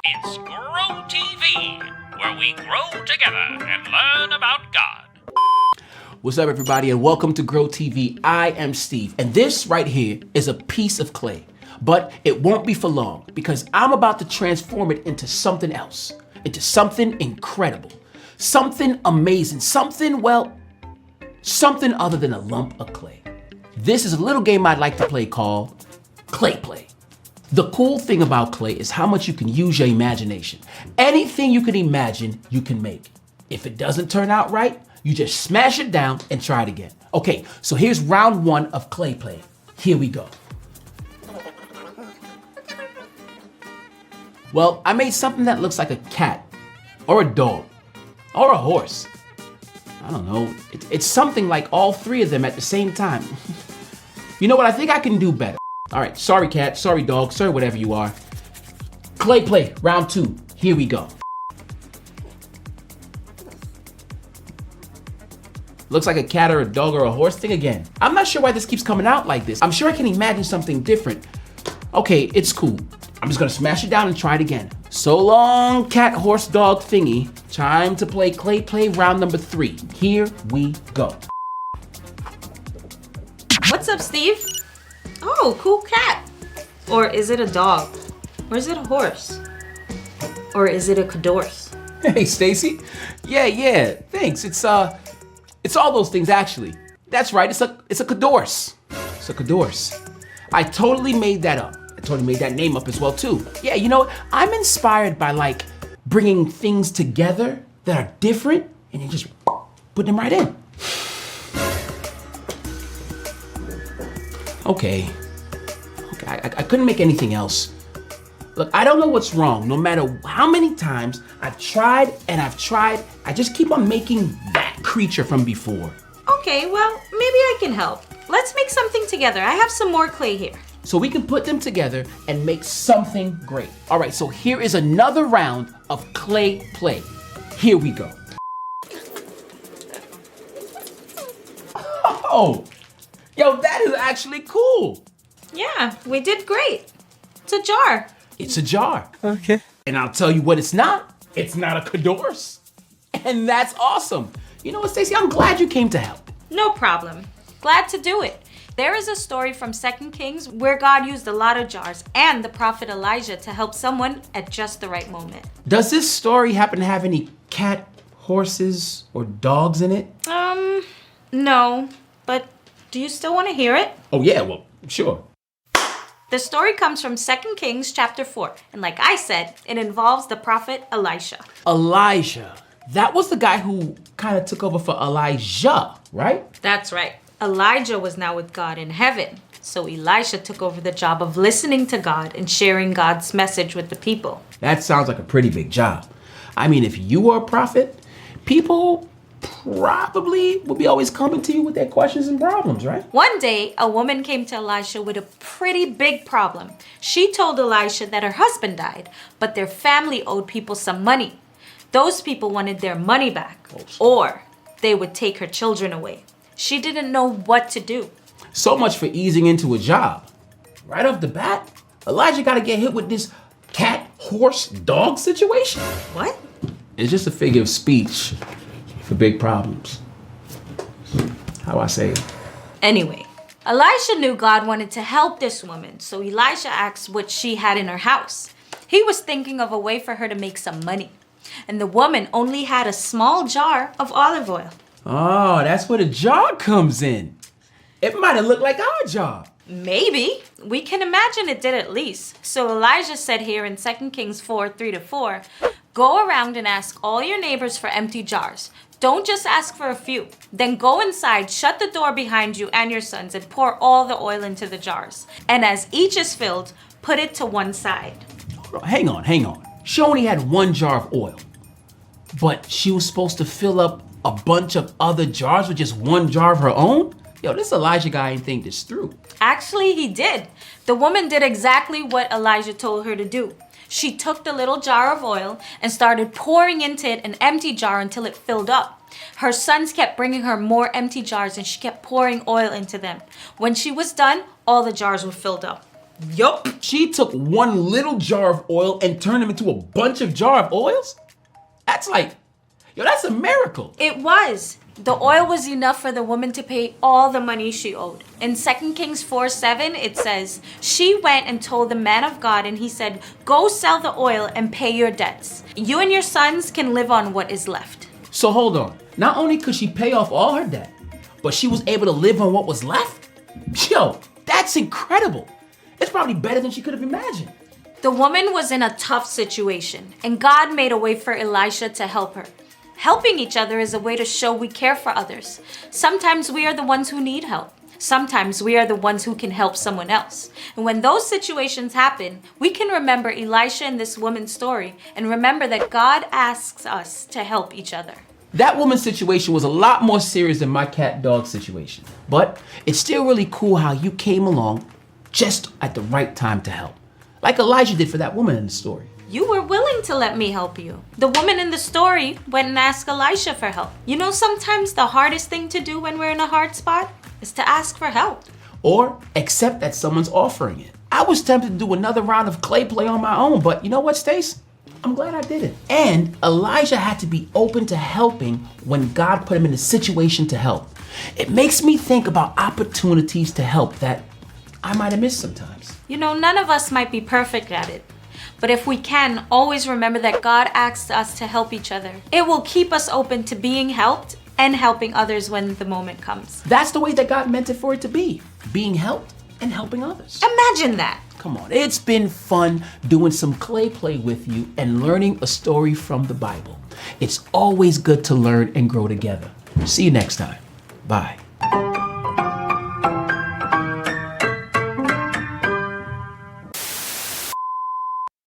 It's Grow TV, where we grow together and learn about God. What's up, everybody, and welcome to Grow TV. I am Steve, and this right here is a piece of clay. But it won't be for long, because I'm about to transform it into something else, into something incredible, something amazing, something other than a lump of clay. This is a little game I'd like to play called Clay Play. The cool thing about clay is how much you can use your imagination. Anything you can imagine, you can make. If it doesn't turn out right, you just smash it down and try it again. Okay, so here's round one of Clay Play. Here we go. Well, I made something that looks like a cat, or a dog, or a horse. I don't know, it's something like all three of them at the same time. You know what, I think I can do better. All right, sorry cat, sorry dog, sorry whatever you are. Clay Play, round two, here we go. Looks like a cat or a dog or a horse thing again. I'm not sure why this keeps coming out like this. I'm sure I can imagine something different. Okay, it's cool. I'm just gonna smash it down and try it again. So long, cat, horse, dog thingy. Time to play Clay Play round number 3. Here we go. What's up, Steve? Oh, cool cat. Or is it a dog? Or is it a horse? Or is it a cadorse? Hey, Stacy. Yeah, thanks. It's all those things actually. That's right, it's a cadorse. It's a cadorse. I totally made that up. I totally made that name up as well too. Yeah, you know, I'm inspired by bringing things together that are different and you just put them right in. Okay, I couldn't make anything else. Look, I don't know what's wrong. No matter how many times I've tried and I've tried, I just keep on making that creature from before. Okay, well, maybe I can help. Let's make something together. I have some more clay here. So we can put them together and make something great. All right, so here is another round of Clay Play. Here we go. Oh, yo, that is actually cool. Yeah, we did great. It's a jar. It's a jar. Okay. And I'll tell you what it's not. It's not a cadorse. And that's awesome. You know what, Stacey? I'm glad you came to help. No problem. Glad to do it. There is a story from 2 Kings where God used a lot of jars and the prophet Elijah to help someone at just the right moment. Does this story happen to have any cat, horses, or dogs in it? No, but do you still want to hear it? Oh yeah, well, sure. The story comes from 2 Kings chapter 4, and like I said, it involves the prophet Elisha. Elijah. That was the guy who kind of took over for Elijah, right? That's right. Elijah was now with God in heaven, so Elisha took over the job of listening to God and sharing God's message with the people. That sounds like a pretty big job. I mean, if you were a prophet, people probably would be always coming to you with their questions and problems, right? One day, a woman came to Elisha with a pretty big problem. She told Elisha that her husband died, but their family owed people some money. Those people wanted their money back, or they would take her children away. She didn't know what to do. So much for easing into a job. Right off the bat, Elijah got to get hit with this cat, horse, dog situation. What? It's just a figure of speech for big problems. How I say it. Anyway, Elisha knew God wanted to help this woman, so Elisha asked what she had in her house. He was thinking of a way for her to make some money. And the woman only had a small jar of olive oil. Oh, that's where the jar comes in. It might have looked like our jar. Maybe. We can imagine it did at least. So Elijah said here in 2 Kings 4, 3-4, go around and ask all your neighbors for empty jars. Don't just ask for a few. Then go inside, shut the door behind you and your sons, and pour all the oil into the jars. And as each is filled, put it to one side. Hang on. She only had one jar of oil, but she was supposed to fill up a bunch of other jars with just one jar of her own? Yo, this Elijah guy ain't think this through. Actually, he did. The woman did exactly what Elijah told her to do. She took the little jar of oil and started pouring into it an empty jar until it filled up. Her sons kept bringing her more empty jars and she kept pouring oil into them. When she was done, all the jars were filled up. Yup. She took one little jar of oil and turned them into a bunch of jar of oils? That's like, yo, that's a miracle. It was. The oil was enough for the woman to pay all the money she owed. In 2 Kings 4:7, it says, she went and told the man of God, and he said, go sell the oil and pay your debts. You and your sons can live on what is left. So hold on. Not only could she pay off all her debt, but she was able to live on what was left? Yo, that's incredible. It's probably better than she could have imagined. The woman was in a tough situation, and God made a way for Elisha to help her. Helping each other is a way to show we care for others. Sometimes we are the ones who need help. Sometimes we are the ones who can help someone else. And when those situations happen, we can remember Elisha and this woman's story and remember that God asks us to help each other. That woman's situation was a lot more serious than my cat-dog situation. But it's still really cool how you came along just at the right time to help. Like Elijah did for that woman in the story. You were willing to let me help you. The woman in the story went and asked Elisha for help. You know, sometimes the hardest thing to do when we're in a hard spot is to ask for help. Or accept that someone's offering it. I was tempted to do another round of clay play on my own, but you know what, Stace? I'm glad I did it. And Elijah had to be open to helping when God put him in a situation to help. It makes me think about opportunities to help that I might have missed sometimes. You know, none of us might be perfect at it. But if we can, always remember that God asks us to help each other. It will keep us open to being helped and helping others when the moment comes. That's the way that God meant it for it to be. Being helped and helping others. Imagine that. Come on, it's been fun doing some clay play with you and learning a story from the Bible. It's always good to learn and grow together. See you next time. Bye.